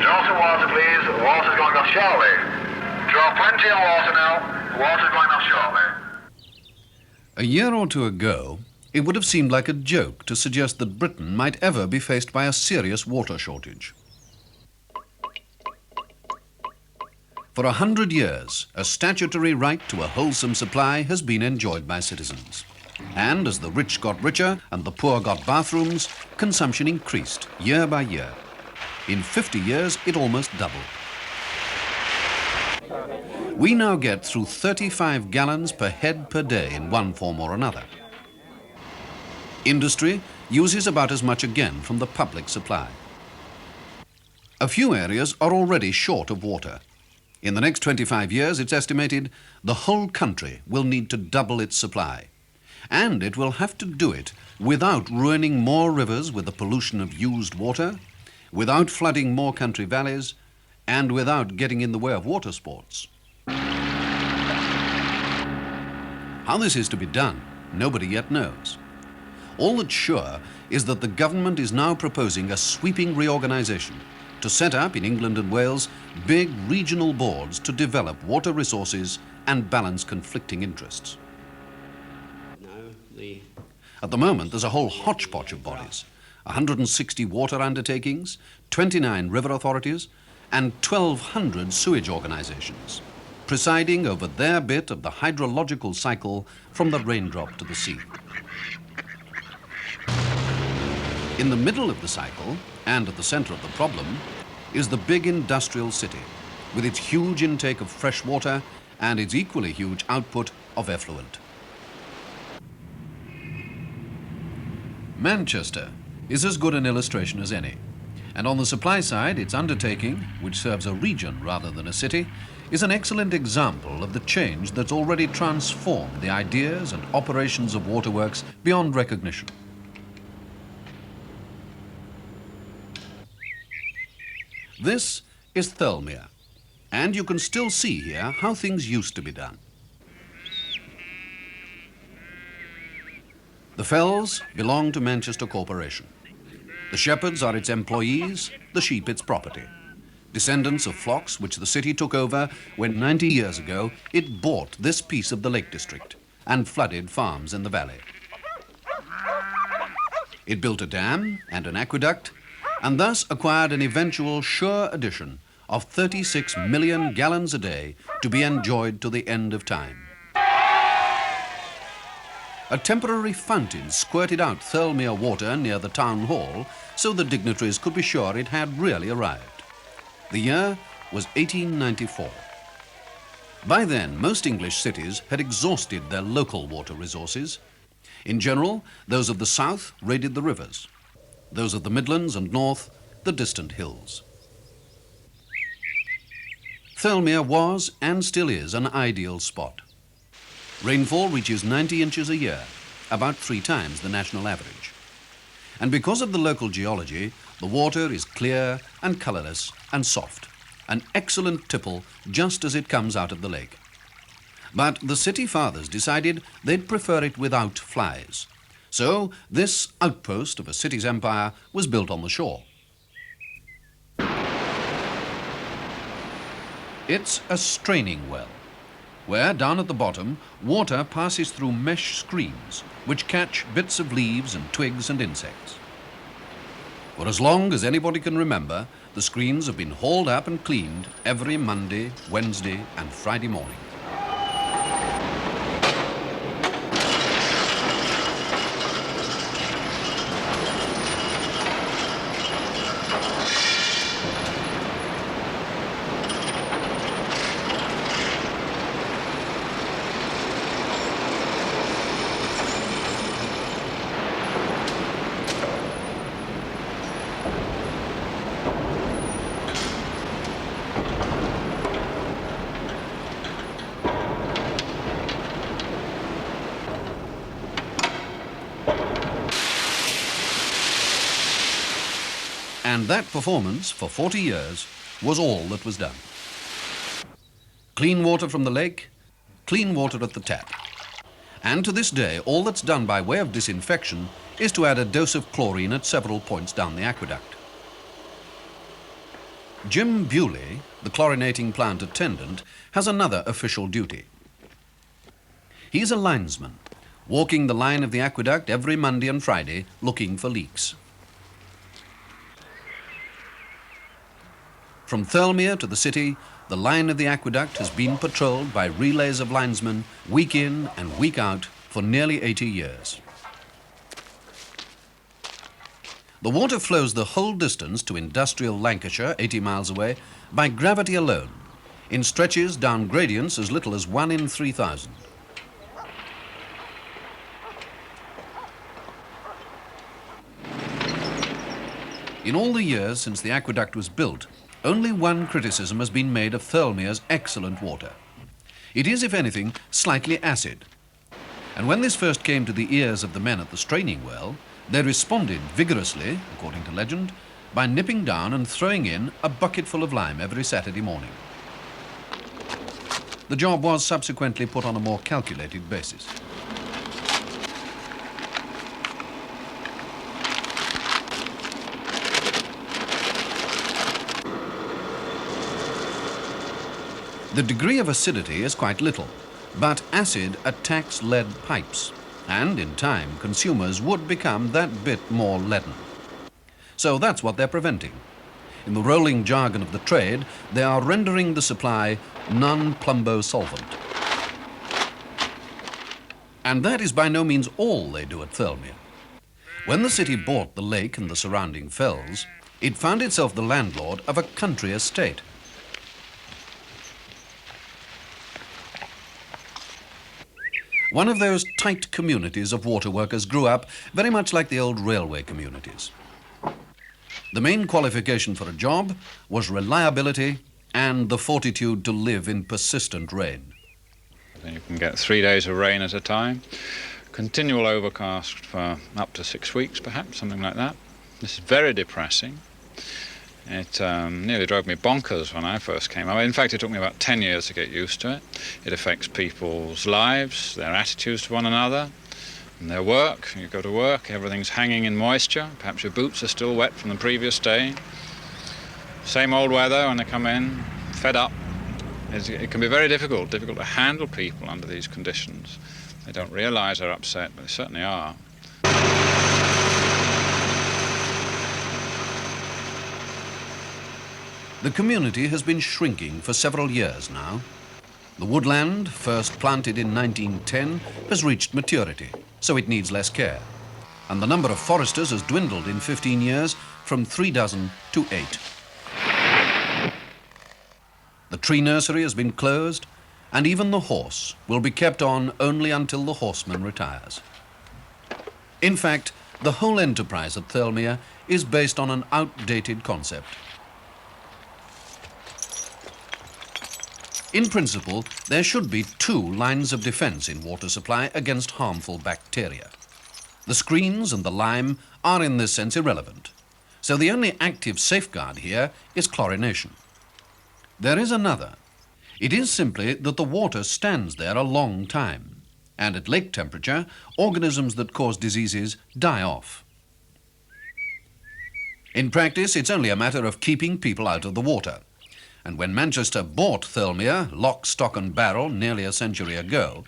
Draw some water, please. The water's going off shortly. Draw plenty of water now. The water's going off shortly. A year or two ago, it would have seemed like a joke to suggest that Britain might ever be faced by a serious water shortage. For 100 years, a statutory right to a wholesome supply has been enjoyed by citizens. And as the rich got richer and the poor got bathrooms, consumption increased year by year. In 50 years, it almost doubled. We now get through 35 gallons per head per day in one form or another. Industry uses about as much again from the public supply. A few areas are already short of water. In the next 25 years, it's estimated the whole country will need to double its supply. And it will have to do it without ruining more rivers with the pollution of used water, without flooding more country valleys, and without getting in the way of water sports. How this is to be done, nobody yet knows. All that's sure is that the government is now proposing a sweeping reorganisation to set up in England and Wales big regional boards to develop water resources and balance conflicting interests. At the moment, there's a whole hodgepodge of bodies, 160 water undertakings, 29 river authorities, and 1,200 sewage organisations, presiding over their bit of the hydrological cycle from the raindrop to the sea. In the middle of the cycle, and at the centre of the problem, is the big industrial city, with its huge intake of fresh water and its equally huge output of effluent. Manchester is as good an illustration as any, and on the supply side, its undertaking, which serves a region rather than a city, is an excellent example of the change that's already transformed the ideas and operations of waterworks beyond recognition. This is Thirlmere, and you can still see here how things used to be done. The fells belong to Manchester Corporation. The shepherds are its employees, the sheep its property. Descendants of flocks which the city took over when 90 years ago it bought this piece of the Lake District and flooded farms in the valley. It built a dam and an aqueduct and thus acquired an eventual sure addition of 36 million gallons a day to be enjoyed to the end of time. A temporary fountain squirted out Thirlmere water near the town hall so the dignitaries could be sure it had really arrived. The year was 1894. By then, most English cities had exhausted their local water resources. In general, those of the south raided the rivers. Those of the Midlands and North, the distant hills. Thirlmere was and still is an ideal spot. Rainfall reaches 90 inches a year, about 3 times the national average. And because of the local geology, the water is clear and colourless and soft, an excellent tipple just as it comes out of the lake. But the city fathers decided they'd prefer it without flies. So this outpost of a city's empire was built on the shore. It's a straining well, where down at the bottom, water passes through mesh screens, which catch bits of leaves and twigs and insects. For as long as anybody can remember, the screens have been hauled up and cleaned every Monday, Wednesday and Friday morning. And that performance, for 40 years, was all that was done. Clean water from the lake, clean water at the tap. And to this day, all that's done by way of disinfection is to add a dose of chlorine at several points down the aqueduct. Jim Bewley, the chlorinating plant attendant, has another official duty. He's a linesman, walking the line of the aqueduct every Monday and Friday looking for leaks. From Thirlmere to the city, the line of the aqueduct has been patrolled by relays of linesmen week in and week out for nearly 80 years. The water flows the whole distance to industrial Lancashire, 80 miles away, by gravity alone, in stretches down gradients as little as 1 in 3,000. In all the years since the aqueduct was built, only one criticism has been made of Thirlmere's excellent water. It is, if anything, slightly acid. And when this first came to the ears of the men at the straining well, they responded vigorously, according to legend, by nipping down and throwing in a bucketful of lime every Saturday morning. The job was subsequently put on a more calculated basis. The degree of acidity is quite little, but acid attacks lead pipes, and in time consumers would become that bit more leaden. So that's what they're preventing. In the rolling jargon of the trade, they are rendering the supply non-plumbo solvent. And that is by no means all they do at Thirlmere. When the city bought the lake and the surrounding fells, it found itself the landlord of a country estate. One of those tight communities of water workers grew up very much like the old railway communities. The main qualification for a job was reliability and the fortitude to live in persistent rain. You can get 3 days of rain at a time, continual overcast for up to 6 weeks perhaps, something like that. This is very depressing. It nearly drove me bonkers when I first came up. In fact, it took me about 10 years to get used to it. It affects people's lives, their attitudes to one another, and their work. You go to work, everything's hanging in moisture. Perhaps your boots are still wet from the previous day. Same old weather when they come in, fed up. It can be very difficult to handle people under these conditions. They don't realise they're upset, but they certainly are. The community has been shrinking for several years now. The woodland, first planted in 1910, has reached maturity, so it needs less care. And the number of foresters has dwindled in 15 years from 3 dozen to 8. The tree nursery has been closed, and even the horse will be kept on only until the horseman retires. In fact, the whole enterprise at Thirlmere is based on an outdated concept. In principle, there should be 2 lines of defense in water supply against harmful bacteria. The screens and the lime are in this sense irrelevant, so the only active safeguard here is chlorination. There is another. It is simply that the water stands there a long time, and at lake temperature, organisms that cause diseases die off. In practice, it's only a matter of keeping people out of the water. And when Manchester bought Thirlmere, lock, stock and barrel, nearly a century ago,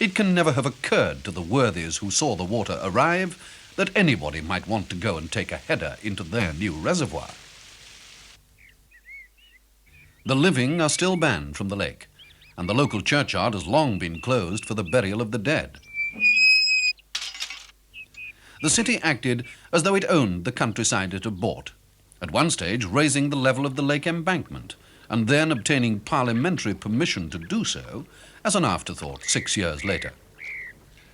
it can never have occurred to the worthies who saw the water arrive that anybody might want to go and take a header into their new reservoir. The living are still banned from the lake, and the local churchyard has long been closed for the burial of the dead. The city acted as though it owned the countryside it had bought, at one stage raising the level of the lake embankment, and then obtaining parliamentary permission to do so as an afterthought 6 years later.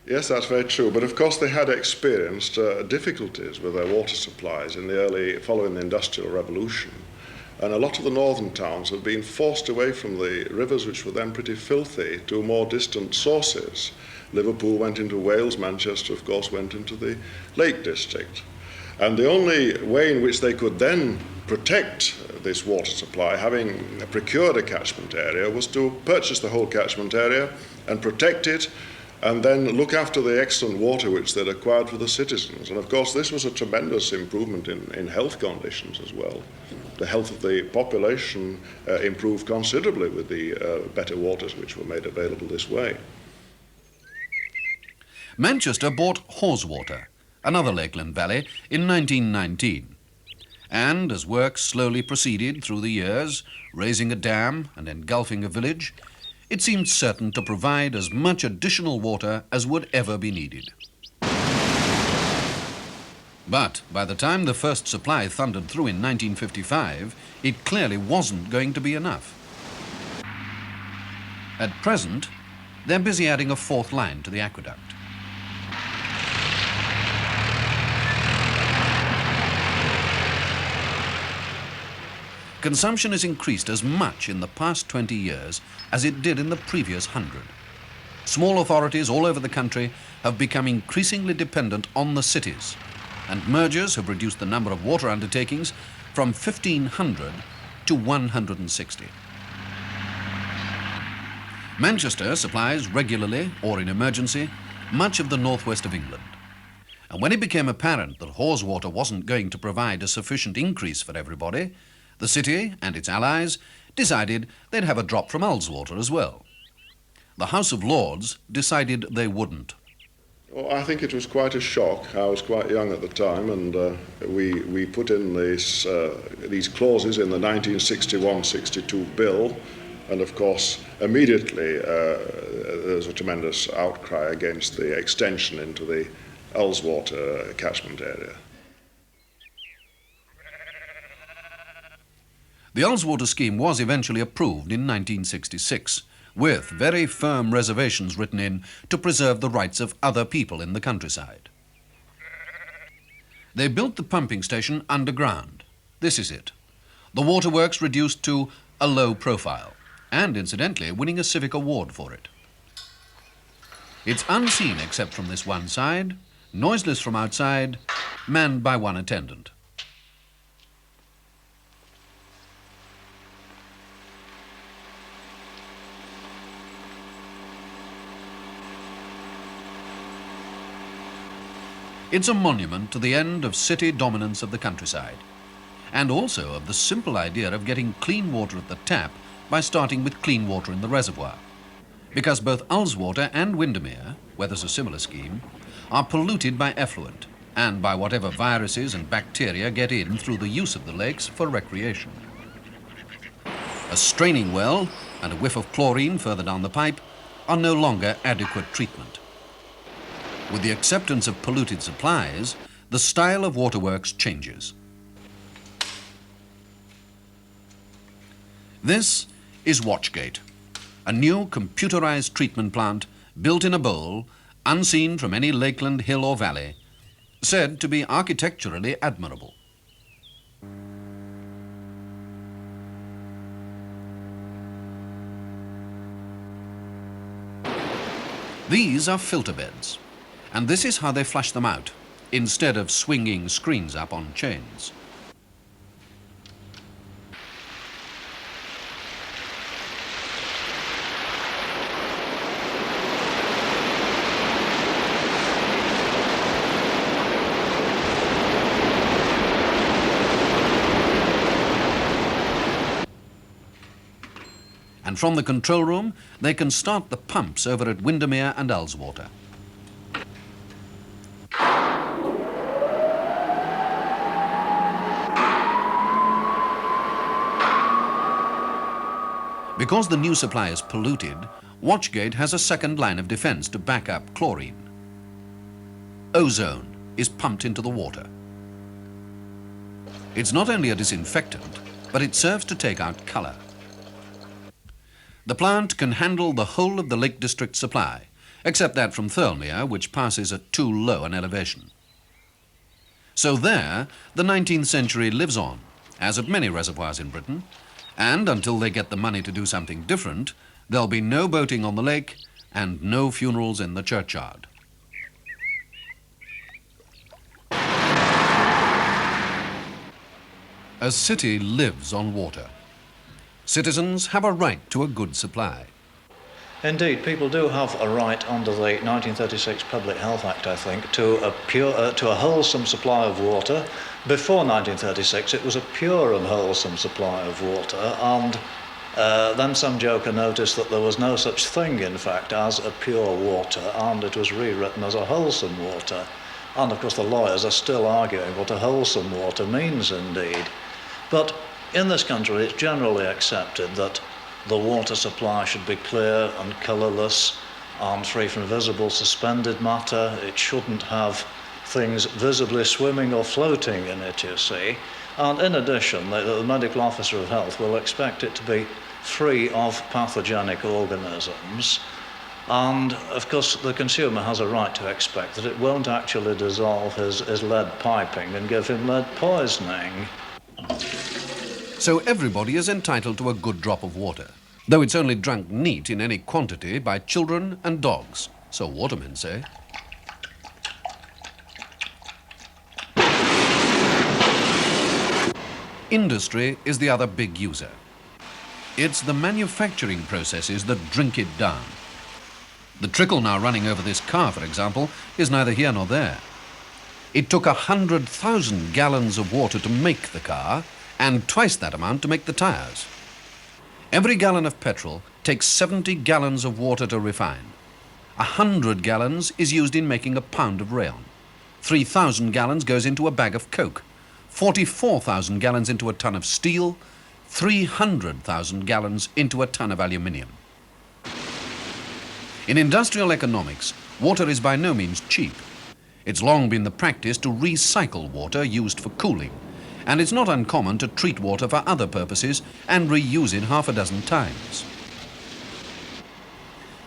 Yes, that's very true, but of course they had experienced difficulties with their water supplies in following the Industrial Revolution, and a lot of the northern towns have been forced away from the rivers, which were then pretty filthy, to more distant sources. Liverpool went into Wales, Manchester of course went into the Lake District. And the only way in which they could then protect this water supply, having procured a catchment area, was to purchase the whole catchment area and protect it and then look after the excellent water which they'd acquired for the citizens. And of course, this was a tremendous improvement in health conditions as well. The health of the population improved considerably with the better waters which were made available this way. Manchester bought Haweswater, another lakeland valley, in 1919. And as work slowly proceeded through the years, raising a dam and engulfing a village, it seemed certain to provide as much additional water as would ever be needed. But by the time the first supply thundered through in 1955, it clearly wasn't going to be enough. At present, they're busy adding a fourth line to the aqueduct. Consumption has increased as much in the past 20 years as it did in the previous 100. Small authorities all over the country have become increasingly dependent on the cities, and mergers have reduced the number of water undertakings from 1,500 to 160. Manchester supplies regularly, or in emergency, much of the northwest of England. And when it became apparent that Haweswater wasn't going to provide a sufficient increase for everybody, the city and its allies decided they'd have a drop from Ullswater as well. The House of Lords decided they wouldn't. Well, I think it was quite a shock. I was quite young at the time, and we put in these clauses in the 1961-62 bill, and of course immediately there was a tremendous outcry against the extension into the Ullswater catchment area. The Ullswater scheme was eventually approved in 1966, with very firm reservations written in to preserve the rights of other people in the countryside. They built the pumping station underground. This is it. The waterworks reduced to a low profile, and incidentally winning a civic award for it. It's unseen except from this one side, noiseless from outside, manned by one attendant. It's a monument to the end of city dominance of the countryside, and also of the simple idea of getting clean water at the tap by starting with clean water in the reservoir. Because both Ullswater and Windermere, where there's a similar scheme, are polluted by effluent and by whatever viruses and bacteria get in through the use of the lakes for recreation. A straining well and a whiff of chlorine further down the pipe are no longer adequate treatment. With the acceptance of polluted supplies, the style of waterworks changes. This is Watchgate, a new computerized treatment plant built in a bowl, unseen from any lakeland hill or valley, said to be architecturally admirable. These are filter beds, and this is how they flush them out, instead of swinging screens up on chains. And from the control room, they can start the pumps over at Windermere and Ullswater. Because the new supply is polluted, Watchgate has a second line of defense to back up chlorine. Ozone is pumped into the water. It's not only a disinfectant, but it serves to take out color. The plant can handle the whole of the Lake District supply, except that from Thirlmere, which passes at too low an elevation. So there, the 19th century lives on, as at many reservoirs in Britain, and until they get the money to do something different, there'll be no boating on the lake and no funerals in the churchyard. A city lives on water. Citizens have a right to a good supply. Indeed, people do have a right under the 1936 Public Health Act, I think, to a wholesome supply of water. Before 1936, it was a pure and wholesome supply of water, and then some joker noticed that there was no such thing, in fact, as a pure water, and it was rewritten as a wholesome water. And of course the lawyers are still arguing what a wholesome water means indeed. But in this country it's generally accepted that the water supply should be clear and colourless and free from visible suspended matter. It shouldn't have things visibly swimming or floating in it, you see. And in addition, the medical officer of health will expect it to be free of pathogenic organisms. And of course, the consumer has a right to expect that it won't actually dissolve his lead piping and give him lead poisoning. So everybody is entitled to a good drop of water, though it's only drunk neat in any quantity by children and dogs, so watermen say. Industry is the other big user. It's the manufacturing processes that drink it down. The trickle now running over this car, for example, is neither here nor there. It took 100,000 gallons of water to make the car, and twice that amount to make the tyres. Every gallon of petrol takes 70 gallons of water to refine. 100 gallons is used in making a pound of rayon. 3,000 gallons goes into a bag of coke. 44,000 gallons into a ton of steel. 300,000 gallons into a ton of aluminium. In industrial economics, water is by no means cheap. It's long been the practice to recycle water used for cooling, and it's not uncommon to treat water for other purposes and reuse it half a dozen times.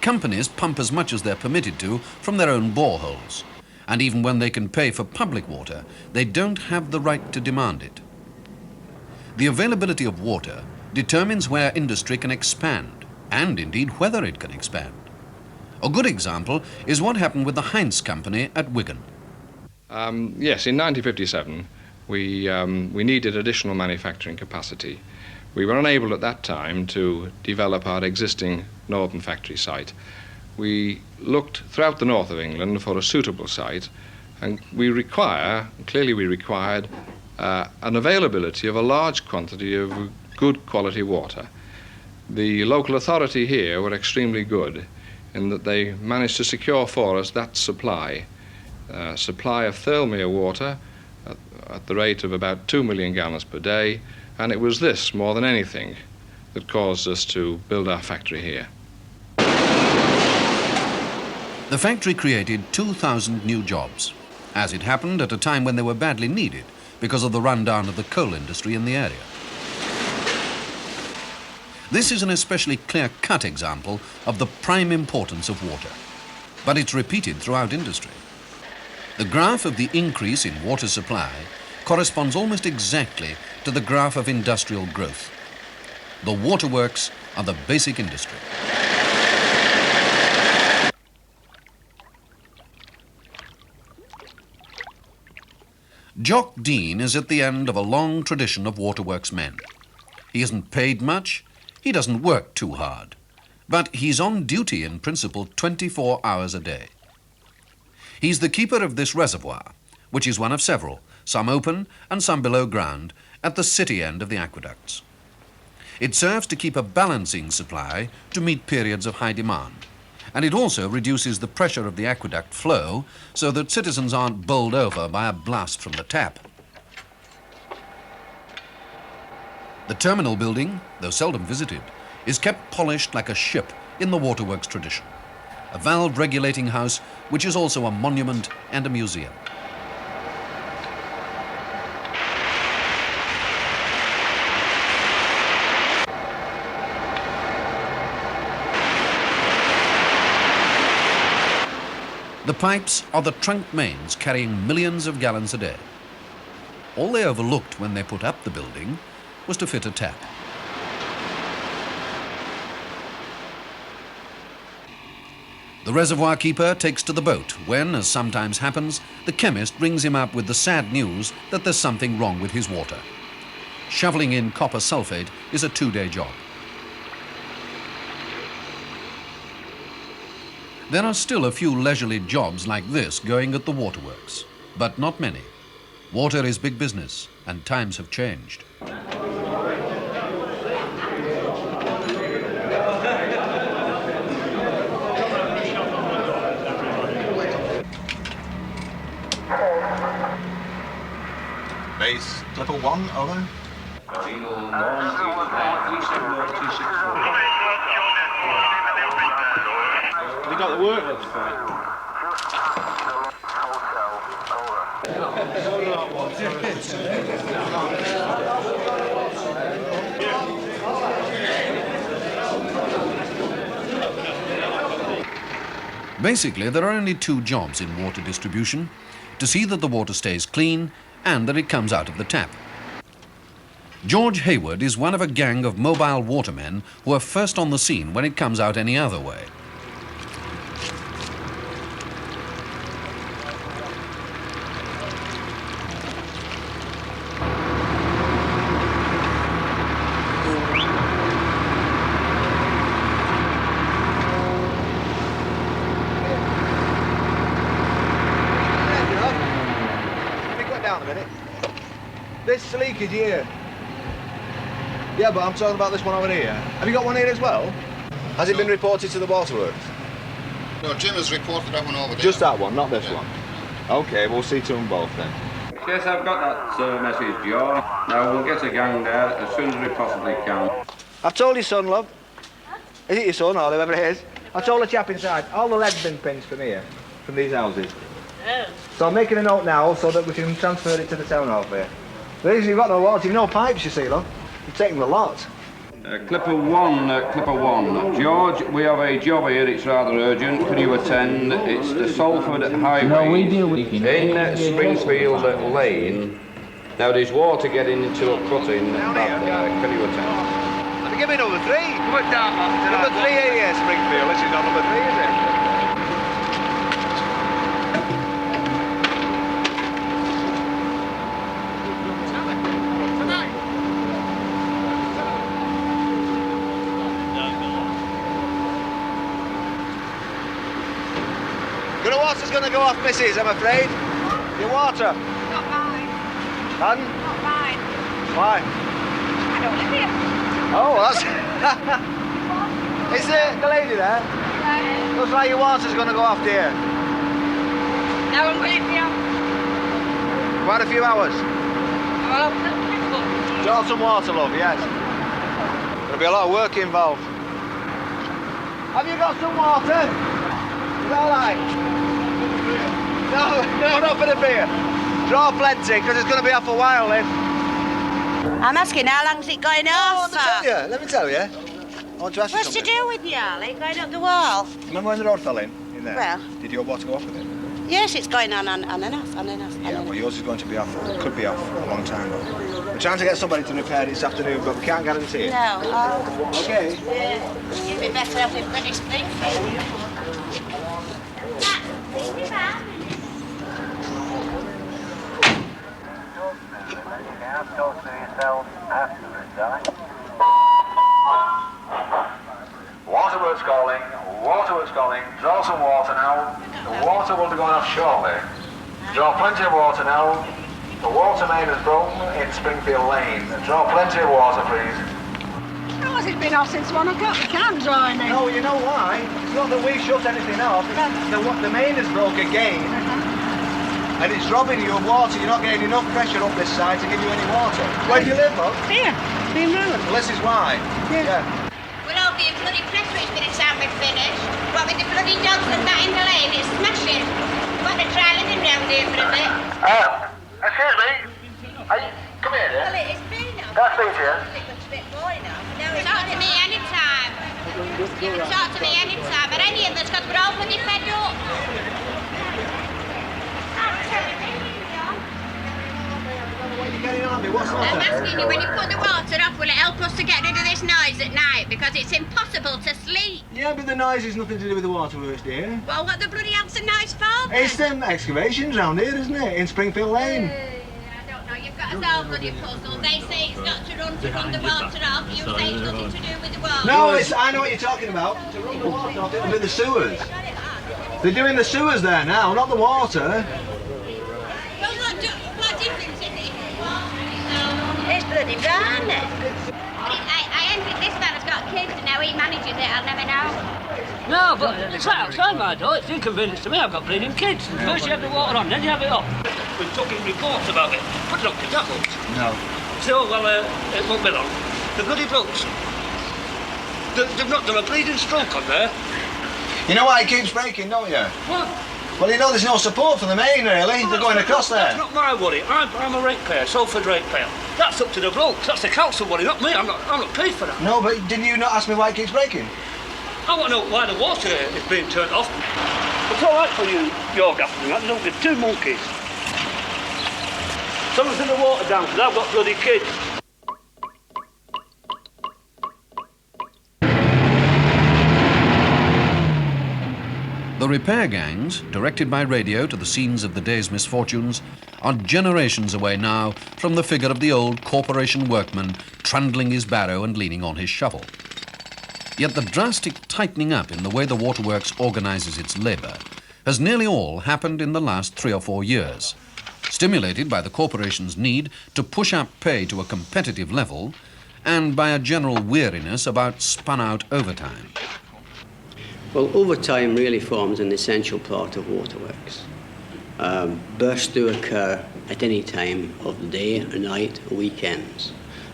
Companies pump as much as they're permitted to from their own boreholes, and even when they can pay for public water, they don't have the right to demand it. The availability of water determines where industry can expand, and indeed whether it can expand. A good example is what happened with the Heinz Company at Wigan. Yes, in 1957 we needed additional manufacturing capacity. We were unable at that time to develop our existing northern factory site. We looked throughout the north of England for a suitable site, and clearly we required an availability of a large quantity of good quality water. The local authority here were extremely good in that they managed to secure for us that supply of Thirlmere water at the rate of about 2 million gallons per day, and it was this, more than anything, that caused us to build our factory here. The factory created 2,000 new jobs, as it happened at a time when they were badly needed because of the rundown of the coal industry in the area. This is an especially clear-cut example of the prime importance of water, but it's repeated throughout industry. The graph of the increase in water supply corresponds almost exactly to the graph of industrial growth. The waterworks are the basic industry. Jock Dean is at the end of a long tradition of waterworks men. He isn't paid much, he doesn't work too hard, but he's on duty in principle 24 hours a day. He's the keeper of this reservoir, which is one of several, some open and some below ground, at the city end of the aqueducts. It serves to keep a balancing supply to meet periods of high demand, and it also reduces the pressure of the aqueduct flow so that citizens aren't bowled over by a blast from the tap. The terminal building, though seldom visited, is kept polished like a ship in the waterworks tradition, a valve-regulating house which is also a monument and a museum. The pipes are the trunk mains carrying millions of gallons a day. All they overlooked when they put up the building was to fit a tap. The reservoir keeper takes to the boat when, as sometimes happens, the chemist rings him up with the sad news that there's something wrong with his water. Shoveling in copper sulfate is a 2-day job. There are still a few leisurely jobs like this going at the waterworks, but not many. Water is big business, and times have changed. Base clipper 1, over. We got the work. Basically, there are only two jobs in water distribution: to see that the water stays clean and that it comes out of the tap. George Haworth is one of a gang of mobile watermen who are first on the scene when it comes out any other way. This leakage here. Yeah, but I'm talking about this one over here. Have you got one here as well? Has it been reported to the waterworks? No, Jim has reported that one over there. Just that one, not this one. Okay, we'll see to them both then. Yes, I've got that message, Joe. Now, we'll get a gang there as soon as we possibly can. I've told your son, love. Is it your son or whoever it is? I told the chap inside, all the lead's been pinched from here, from these houses. Oh. So I'm making a note now so that we can transfer it to the town hall for you. The reason you've got no water, you've no pipes, you see, love. You've taken the lot. Clipper one. George, we have a job here, it's rather urgent. Could you attend? It's the Salford Highway. No, we deal with in Springfield Lane. Now, there's water getting into a cut in back there. Can you attend? Give me number 3. Number 3 here, Springfield. This is not number 3, is it? Your water's going to go off, missus, I'm afraid. Your water. Not mine. Pardon? Not mine. Why? I don't live here. Oh, well, that's... Is the lady there? Yeah. Looks like your water's going to go off, dear. Now I'm going to be on. Quite a few hours. Well, I'm Draw some water, love, yes. There'll be a lot of work involved. Have you got some water? Is that all right? No, not for the beer. Draw plenty, because it's going to be off a while then. I'm asking how long's it going on for? Let me tell you. I want to ask you What's to something. do with you, Ali, going up the wall? Remember when the road fell in there? Well. Did your water go off with it? Yes, it's going on and off, on and off. Yeah, well, yours is going to be off. It could be off for a long time, though. We're trying to get somebody to repair it this afternoon, but we can't guarantee it. No. Oh. Okay. Yeah. You'd be better off in British Springfield. Waterworks calling. Draw some water now. The water will be going off shortly. Draw plenty of water now. The water main is broken in Springfield Lane. Draw plenty of water, please. How has it been off since 1 o'clock? We can't draw any. No, you know why? It's not that we've shut anything off. The main is broke again. And it's robbing you of water. You're not getting enough pressure up this side to give you any water. Where do you live, love? Here, Bean Road. Well, this is why. Yeah. We'll all be a bloody pressure by the time we're finished. What with the bloody dogs and that in the lane, it's smashing. We've got to try living round here for a bit. Excuse me. Come here, dear. Well, it's been off. Can I speak to you? It's a bit boring off. Talk to me anytime. You can talk to me anytime, but any of us, because we're all bloody fed up. I'm asking you, when you put the water off, will it help us to get rid of this noise at night? Because it's impossible to sleep. Yeah, but the noise has nothing to do with the waterworks, dear. Well, what the bloody hell's the noise for? It's them excavations round here, isn't it? In Springfield Lane. I don't know, you've got us all bloody puzzled. They say it's not to run the water off. You say it's nothing to do with the water. No, I know what you're talking about. To run the water off, it'll be the sewers. They're doing the sewers there now, not the water. What difference is it? It's bloody brown. I envy this fella's got kids and how he manages it, I'll never know. No, but it's right outside my door. It's inconvenience to me. I've got bleeding kids. First you have the water on, then you have it off. We've taken reports about it. Put it up to tackles. No. So, well, it won't be long. The bloody blokes. They've not done a bleeding stroke on there. You know why it keeps breaking, don't you? What? Well, you know there's no support for the main, really. They're going across there. That's not my worry. I'm a ratepayer, Salford ratepayer. That's up to the blokes. That's the council worry, not me. I'm not paid for that. No, but didn't you not ask me why it keeps breaking? I want to know why the water is being turned off. It's all right for you, your gaffing, you don't get two monkeys. Someone's in the water down, because I've got bloody kids. The repair gangs, directed by radio to the scenes of the day's misfortunes, are generations away now from the figure of the old corporation workman trundling his barrow and leaning on his shovel. Yet the drastic tightening up in the way the waterworks organises its labour has nearly all happened in the last 3 or 4 years, stimulated by the corporation's need to push up pay to a competitive level and by a general weariness about spun-out overtime. Well, overtime really forms an essential part of waterworks. Bursts do occur at any time of the day, or night, or weekends.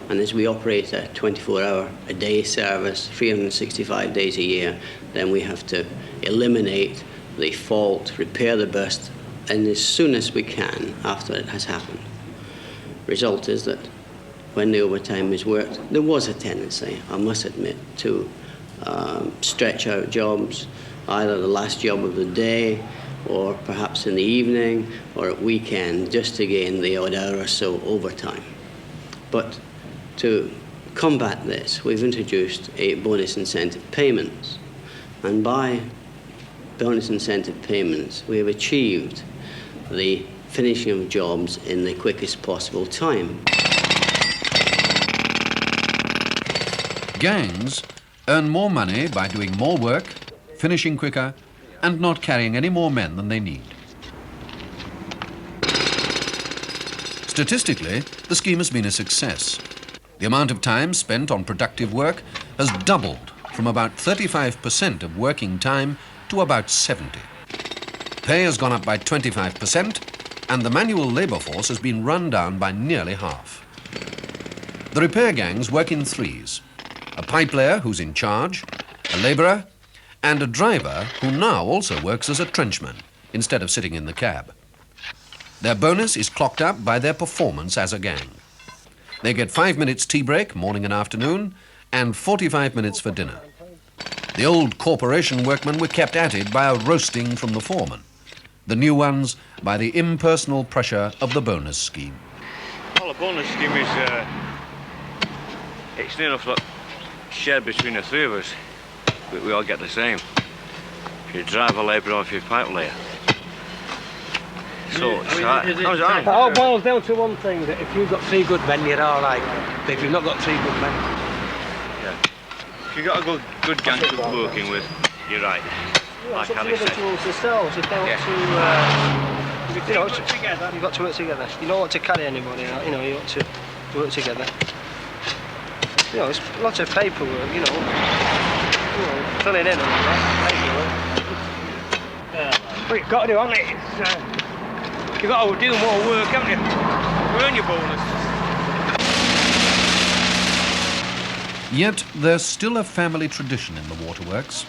And as we operate a 24-hour-a-day service, 365 days a year, then we have to eliminate the fault, repair the burst, and as soon as we can after it has happened. Result is that when the overtime is worked, there was a tendency, I must admit, to stretch out jobs, either the last job of the day, or perhaps in the evening, or at weekend, just to gain the odd hour or so overtime. But to combat this, we've introduced a bonus incentive payments. And by bonus incentive payments, we have achieved the finishing of jobs in the quickest possible time. Gangs earn more money by doing more work, finishing quicker, and not carrying any more men than they need. Statistically, the scheme has been a success. The amount of time spent on productive work has doubled from about 35% of working time to about 70%. Pay has gone up by 25%, and the manual labour force has been run down by nearly half. The repair gangs work in threes: a pipe layer who's in charge, a labourer, and a driver who now also works as a trenchman instead of sitting in the cab. Their bonus is clocked up by their performance as a gang. They get 5 minutes tea break, morning and afternoon, and 45 minutes for dinner. The old corporation workmen were kept at it by a roasting from the foreman. The new ones by the impersonal pressure of the bonus scheme. Well, the bonus scheme is, it's near enough like shared between the three of us. We all get the same. If you drive a labourer or if you pipe layer. So it all boils down to one thing, that if you've got 3 good men, you're all right. But if you've not got 3 good men... Yeah. If you've got a good gang to be working with, you're right. Yeah, like it's up Ali to the said. tools themselves. If they want to... you know, you've got to work together. You don't want to carry anybody out, you know, you want to work together. You know, it's lots of paperwork, you know, filling in and all that, paperwork. But you've got to do, haven't you? You've got to do more work, haven't you? Earn your bonus. Yet there's still a family tradition in the waterworks.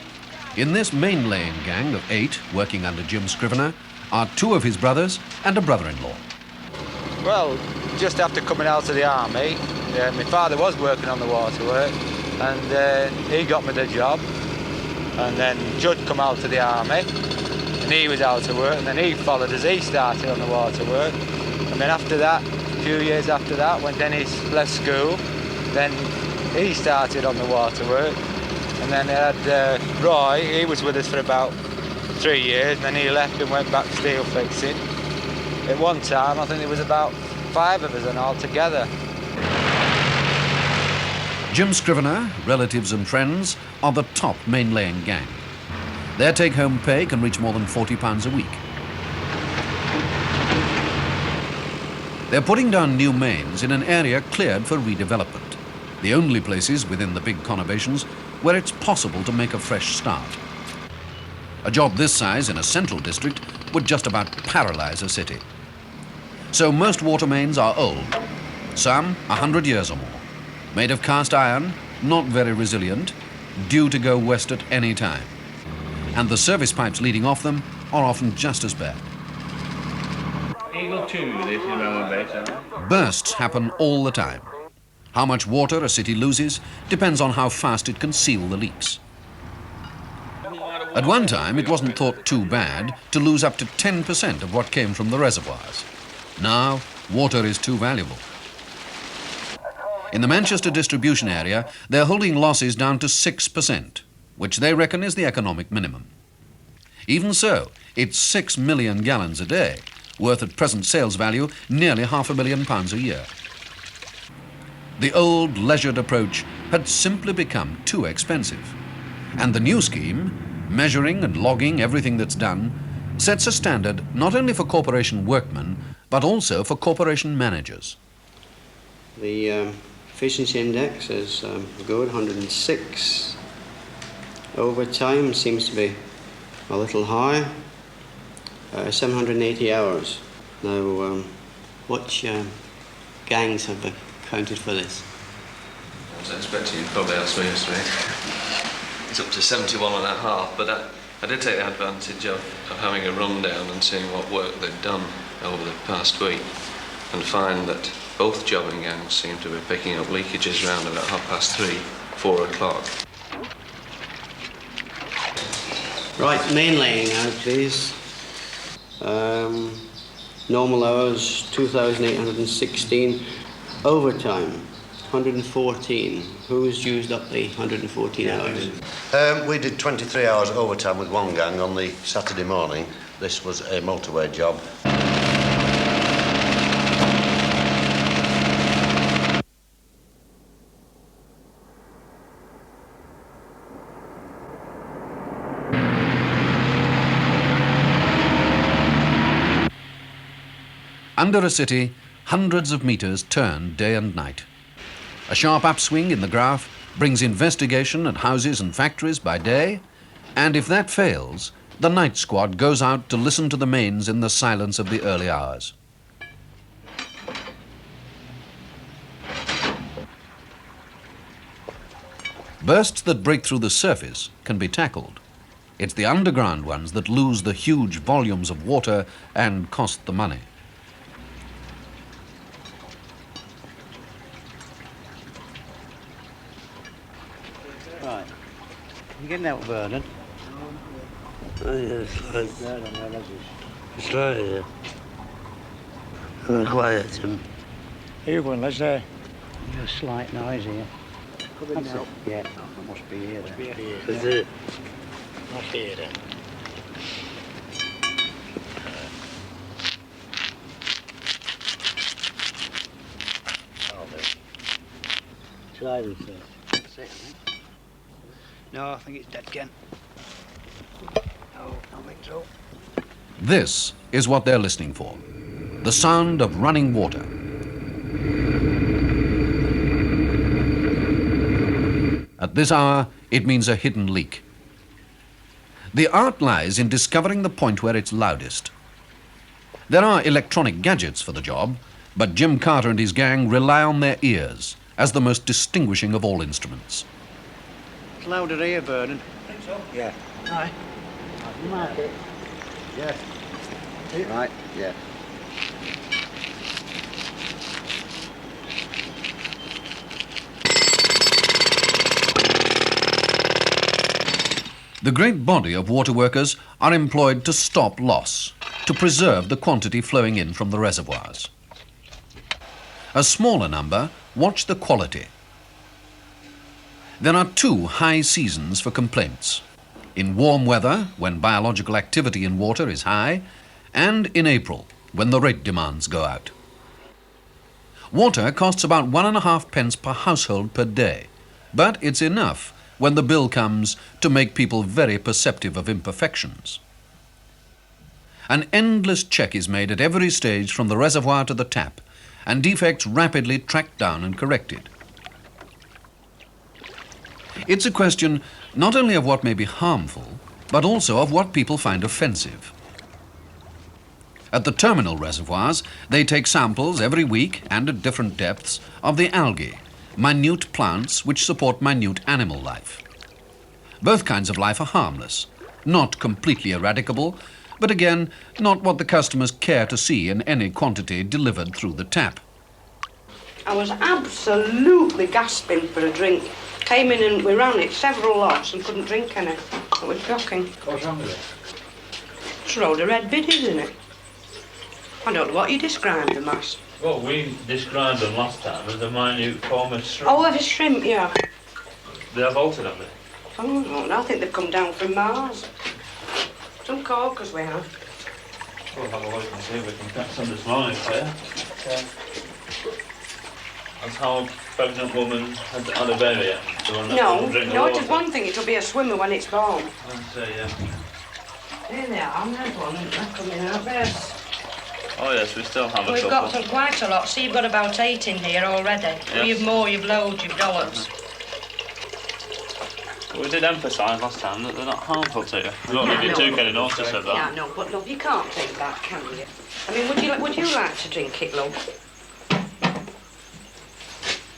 In this main laying gang of 8 working under Jim Scrivener are 2 of his brothers and a brother-in-law. Well, just after coming out of the army, my father was working on the waterwork, and he got me the job. And then Judd come out of the army, and he was out of work, and then he followed us. He started on the waterwork, and then after that, a few years after that, when Dennis left school, then he started on the waterwork, and then they had Roy. He was with us for about 3 years, and then he left and went back steel fixing. At one time, I think there was about 5 of us and all together. Jim Scrivener, relatives and friends, are the top main laying gang. Their take-home pay can reach more than £40 a week. They're putting down new mains in an area cleared for redevelopment, the only places within the big conurbations where it's possible to make a fresh start. A job this size in a central district would just about paralyze a city. So most water mains are old, some 100 years or more, made of cast iron, not very resilient, due to go west at any time. And the service pipes leading off them are often just as bad. Bursts happen all the time. How much water a city loses depends on how fast it can seal the leaks. At one time, it wasn't thought too bad to lose up to 10% of what came from the reservoirs. Now, water is too valuable. In the Manchester distribution area, they're holding losses down to 6%, which they reckon is the economic minimum. Even so, it's 6 million gallons a day, worth at present sales value nearly £500,000 a year. The old leisured approach had simply become too expensive. And the new scheme, measuring and logging everything that's done, sets a standard not only for corporation workmen, but also for corporation managers. The efficiency index is good, 106. Overtime seems to be a little high, 780 hours. Now, what gangs have accounted for this? I was expecting you'd probably ask me yesterday. It's up to 71 and a half, but I did take the advantage of having a rundown and seeing what work they'd done over the past week and find that both jobbing gangs seem to be picking up leakages around about 3:30, 4 o'clock. Right, main laying out, please. Normal hours, 2,816. Overtime, 114. Who's used up the 114 hours? We did 23 hours overtime with one gang on the Saturday morning. This was a motorway job. Under a city, hundreds of meters turn day and night. A sharp upswing in the graph brings investigation at houses and factories by day, and if that fails, the night squad goes out to listen to the mains in the silence of the early hours. Bursts that break through the surface can be tackled. It's the underground ones that lose the huge volumes of water and cost the money. Right. You getting out, Vernon? Oh, yeah, it's right here. I'm quiet, Jim. Here you going, Les, there? There's a slight noise here. Coming now. Yeah, it must be here. Must be then. here. Is it? Not here, then. Try this first. That's it, I think. No, I think it's dead again. No, I don't think so. This is what they're listening for. The sound of running water. At this hour, it means a hidden leak. The art lies in discovering the point where it's loudest. There are electronic gadgets for the job, but Jim Carter and his gang rely on their ears as the most distinguishing of all instruments. It's louder here, Vernon. Think so? Yeah. Aye. Mark it. Yeah. Right, yeah. The great body of water workers are employed to stop loss, to preserve the quantity flowing in from the reservoirs. A smaller number watch the quality. There are two high seasons for complaints: in warm weather, when biological activity in water is high, and in April, when the rate demands go out. Water costs about 1.5 pence per household per day, but it's enough when the bill comes to make people very perceptive of imperfections. An endless check is made at every stage from the reservoir to the tap, and defects rapidly tracked down and corrected. It's a question not only of what may be harmful, but also of what people find offensive. At the terminal reservoirs, they take samples every week and at different depths of the algae, minute plants which support minute animal life. Both kinds of life are harmless, not completely eradicable, but again, not what the customers care to see in any quantity delivered through the tap. I was absolutely gasping for a drink. Came in and we ran it several lots and couldn't drink any. It was shocking. What's wrong with it? It's a load of red biddies in it. I don't know what you described them as. Well, we described them last time as a minute form of shrimp. Oh, they're shrimp, yeah. They have altered, have they? Oh, I think they've come down from Mars. Some corkers we have. We'll have a look and see if we can catch some this morning for you. Yeah. That's how a pregnant woman had a baby yet? No, it is one thing, it'll be a swimmer when it's born. I'd say, yeah. There they are, there's one, they're coming out there. Oh yes, we still have a We've couple. got quite a lot, so you've got about 8 in here already. Yes. You've more, you've loads, you've dollops. We did emphasise last time that they're not harmful to you. I don't know if you took any notice of that. Yeah, no, but love, you can't think that, can you? I mean, would you like to drink it, love?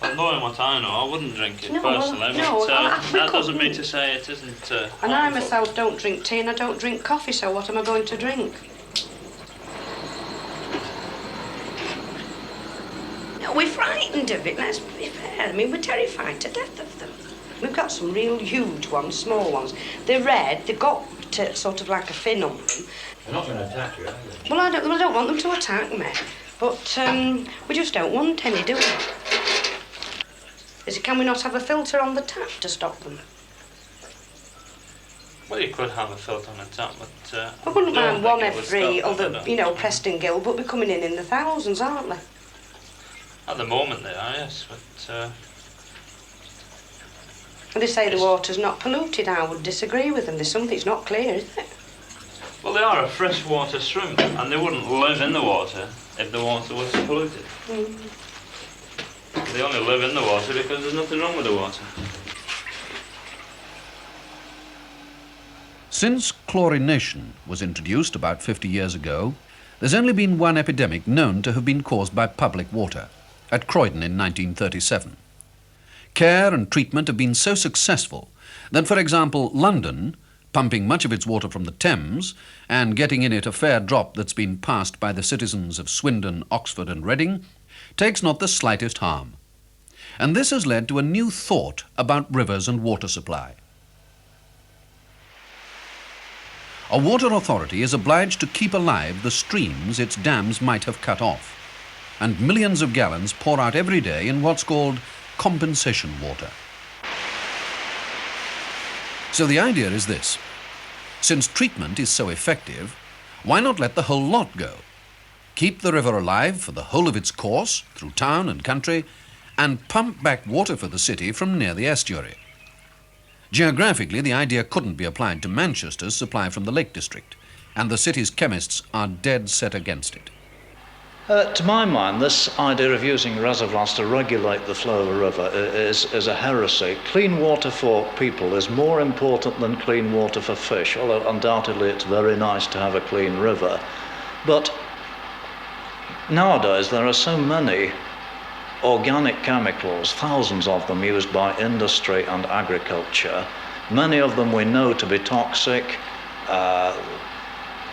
Well, knowing what I know, I wouldn't drink it No, personally, no, but that doesn't mean to say it isn't And I myself don't drink tea and I don't drink coffee, so what am I going to drink? No, we're frightened of it, let's be fair. I mean, we're terrified to death of them. We've got some real huge ones, small ones. They're red, they've got sort of like a fin on them. They're not going to attack you, are they? Well, I don't want them to attack me, but we just don't want any, do we? Can we not have a filter on the tap to stop them? Well, you could have a filter on the tap, but... I wouldn't mind one every other, Preston Gill, but we're coming in the thousands, aren't they? At the moment they are, yes, but... They say the water's not polluted. I would disagree with them. There's something that's not clear, is it? Well, they are a freshwater shrimp, and they wouldn't live in the water if the water was polluted. Mm. They only live in the water because there's nothing wrong with the water. Since chlorination was introduced about 50 years ago, there's only been one epidemic known to have been caused by public water, at Croydon in 1937. Care and treatment have been so successful that, for example, London, pumping much of its water from the Thames and getting in it a fair drop that's been passed by the citizens of Swindon, Oxford and Reading, takes not the slightest harm. And this has led to a new thought about rivers and water supply. A water authority is obliged to keep alive the streams its dams might have cut off, and millions of gallons pour out every day in what's called compensation water. So the idea is this: since treatment is so effective, why not let the whole lot go? Keep the river alive for the whole of its course, through town and country, and pump back water for the city from near the estuary. Geographically, the idea couldn't be applied to Manchester's supply from the Lake District, and the city's chemists are dead set against it. To my mind, this idea of using reservoirs to regulate the flow of a river is a heresy. Clean water for people is more important than clean water for fish, although undoubtedly it's very nice to have a clean river. But nowadays there are so many organic chemicals, thousands of them used by industry and agriculture. Many of them we know to be toxic,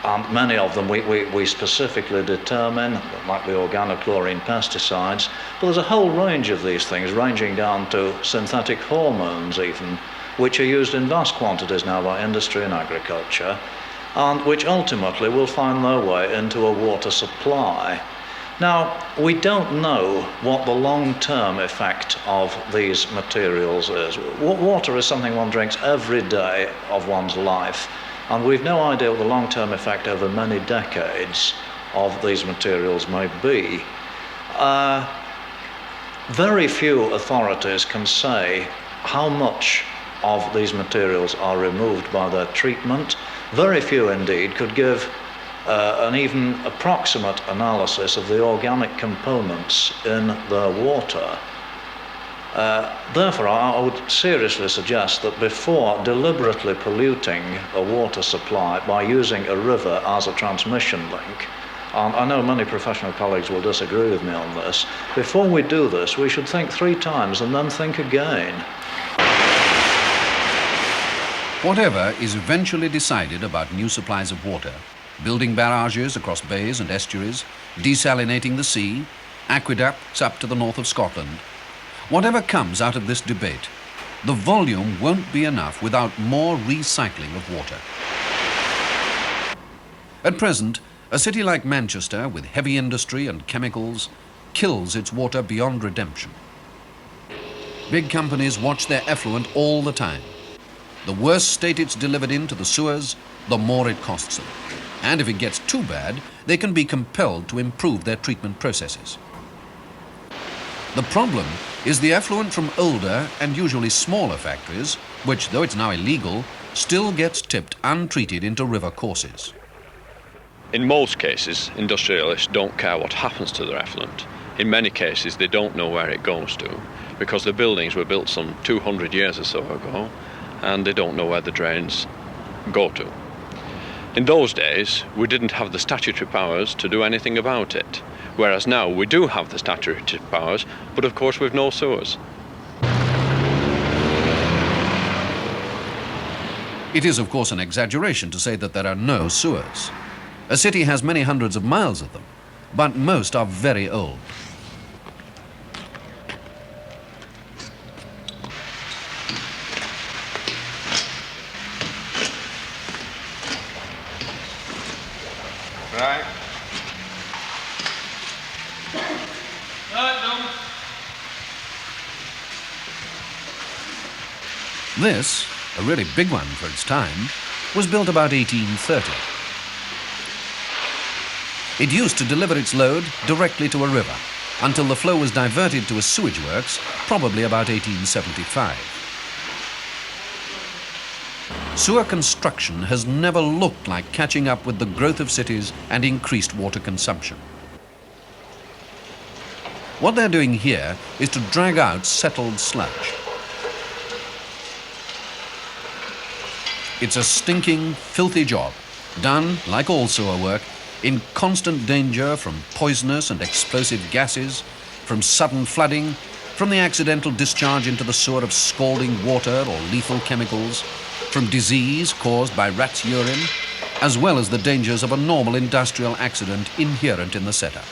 and many of them we specifically determine, like the organochlorine pesticides. But there's a whole range of these things, ranging down to synthetic hormones even, which are used in vast quantities now by industry and agriculture, and which ultimately will find their way into a water supply. Now, we don't know what the long-term effect of these materials is. Water is something one drinks every day of one's life, and we've no idea what the long-term effect over many decades of these materials may be. Very few authorities can say how much of these materials are removed by their treatment. Very few indeed could give an even approximate analysis of the organic components in their water. Therefore, I would seriously suggest that before deliberately polluting a water supply by using a river as a transmission link, and I know many professional colleagues will disagree with me on this, before we do this, we should think 3 times and then think again. Whatever is eventually decided about new supplies of water, building barrages across bays and estuaries, desalinating the sea, aqueducts up to the north of Scotland, whatever comes out of this debate, the volume won't be enough without more recycling of water. At present, a city like Manchester, with heavy industry and chemicals, kills its water beyond redemption. Big companies watch their effluent all the time. The worse state it's delivered into the sewers, the more it costs them. And if it gets too bad, they can be compelled to improve their treatment processes. The problem is the effluent from older and usually smaller factories, which, though it's now illegal, still gets tipped untreated into river courses. In most cases, industrialists don't care what happens to their effluent. In many cases, they don't know where it goes to, because the buildings were built some 200 years or so ago, and they don't know where the drains go to. In those days, we didn't have the statutory powers to do anything about it, whereas now we do have the statutory powers, but of course we've no sewers. It is, of course, an exaggeration to say that there are no sewers. A city has many hundreds of miles of them, but most are very old. Right. This, a really big one for its time, was built about 1830. It used to deliver its load directly to a river until the flow was diverted to a sewage works, probably about 1875. Sewer construction has never looked like catching up with the growth of cities and increased water consumption. What they're doing here is to drag out settled sludge. It's a stinking, filthy job, done, like all sewer work, in constant danger from poisonous and explosive gases, from sudden flooding, from the accidental discharge into the sewer of scalding water or lethal chemicals, from disease caused by rat's urine, as well as the dangers of a normal industrial accident inherent in the setup.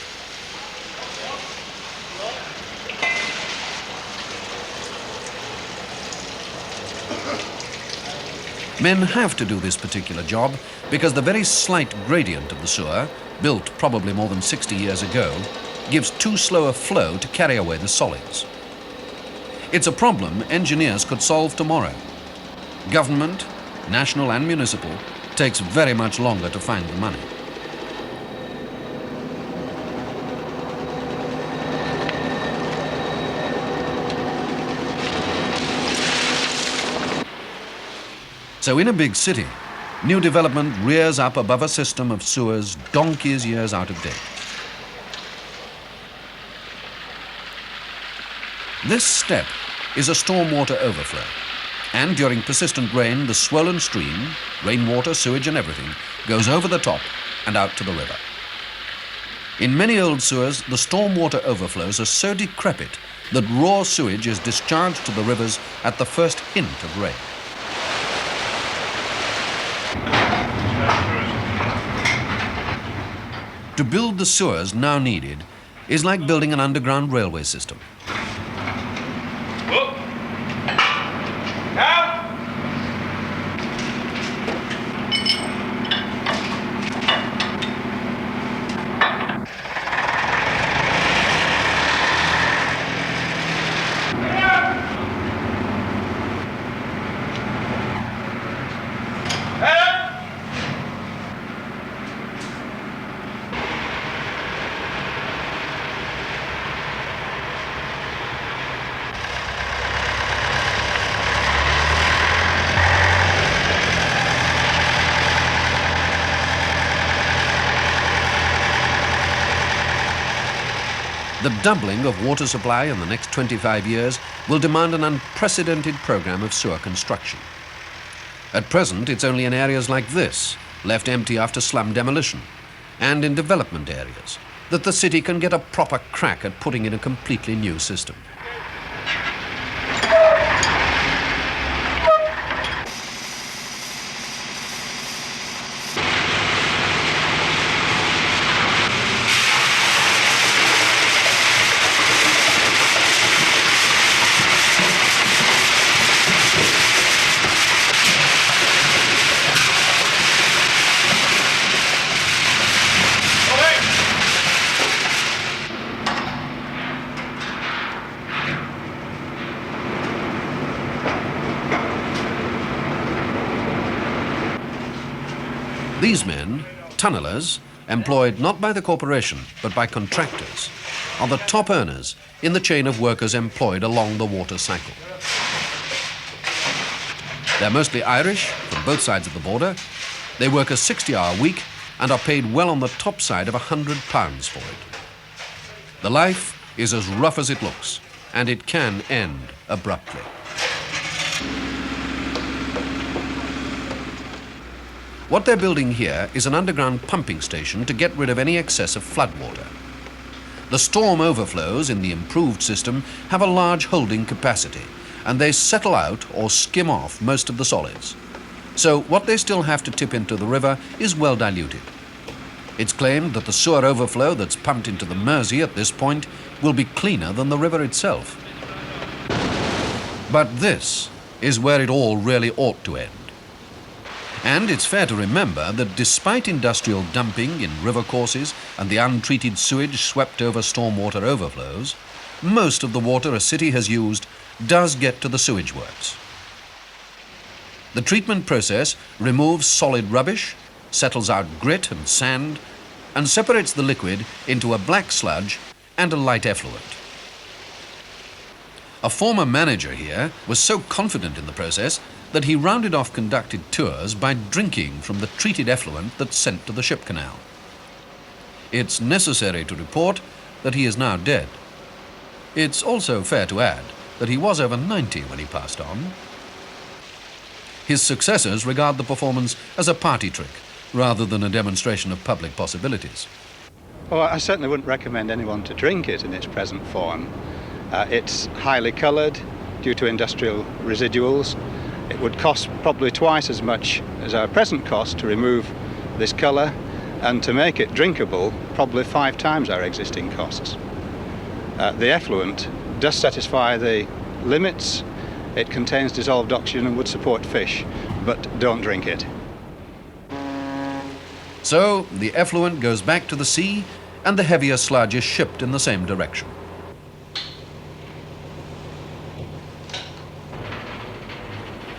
Men have to do this particular job because the very slight gradient of the sewer, built probably more than 60 years ago, gives too slow a flow to carry away the solids. It's a problem engineers could solve tomorrow. Government, national and municipal, takes very much longer to find the money. So in a big city, new development rears up above a system of sewers donkey's years out of date. This step is a stormwater overflow, and during persistent rain, the swollen stream, rainwater, sewage and everything, goes over the top and out to the river. In many old sewers, the stormwater overflows are so decrepit that raw sewage is discharged to the rivers at the first hint of rain. To build the sewers now needed is like building an underground railway system. The doubling of water supply in the next 25 years will demand an unprecedented program of sewer construction. At present, it's only in areas like this, left empty after slum demolition, and in development areas, that the city can get a proper crack at putting in a completely new system. These men, tunnellers, employed not by the corporation but by contractors, are the top earners in the chain of workers employed along the water cycle. They're mostly Irish, from both sides of the border. They work a 60-hour week and are paid well on the top side of £100 for it. The life is as rough as it looks, and it can end abruptly. What they're building here is an underground pumping station to get rid of any excess of floodwater. The storm overflows in the improved system have a large holding capacity, and they settle out or skim off most of the solids. So what they still have to tip into the river is well diluted. It's claimed that the sewer overflow that's pumped into the Mersey at this point will be cleaner than the river itself. But this is where it all really ought to end. And it's fair to remember that despite industrial dumping in river courses and the untreated sewage swept over stormwater overflows, most of the water a city has used does get to the sewage works. The treatment process removes solid rubbish, settles out grit and sand, and separates the liquid into a black sludge and a light effluent. A former manager here was so confident in the process that he rounded off conducted tours by drinking from the treated effluent that's sent to the ship canal. It's necessary to report that he is now dead. It's also fair to add that he was over 90 when he passed on. His successors regard the performance as a party trick rather than a demonstration of public possibilities. Well, I certainly wouldn't recommend anyone to drink it in its present form. It's highly coloured due to industrial residuals. It would cost probably twice as much as our present cost to remove this colour, and to make it drinkable, probably 5 times our existing costs. The effluent does satisfy the limits. It contains dissolved oxygen and would support fish, but don't drink it. So the effluent goes back to the sea and the heavier sludge is shipped in the same direction.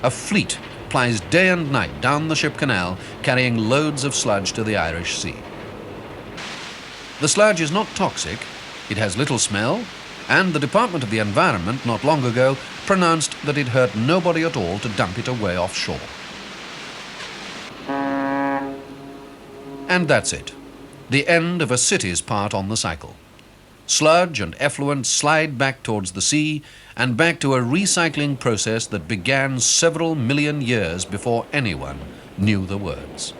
A fleet plies day and night down the ship canal, carrying loads of sludge to the Irish Sea. The sludge is not toxic, it has little smell, and the Department of the Environment not long ago pronounced that it hurt nobody at all to dump it away offshore. And that's it, the end of a city's part on the cycle. Sludge and effluent slide back towards the sea and back to a recycling process that began several million years before anyone knew the words.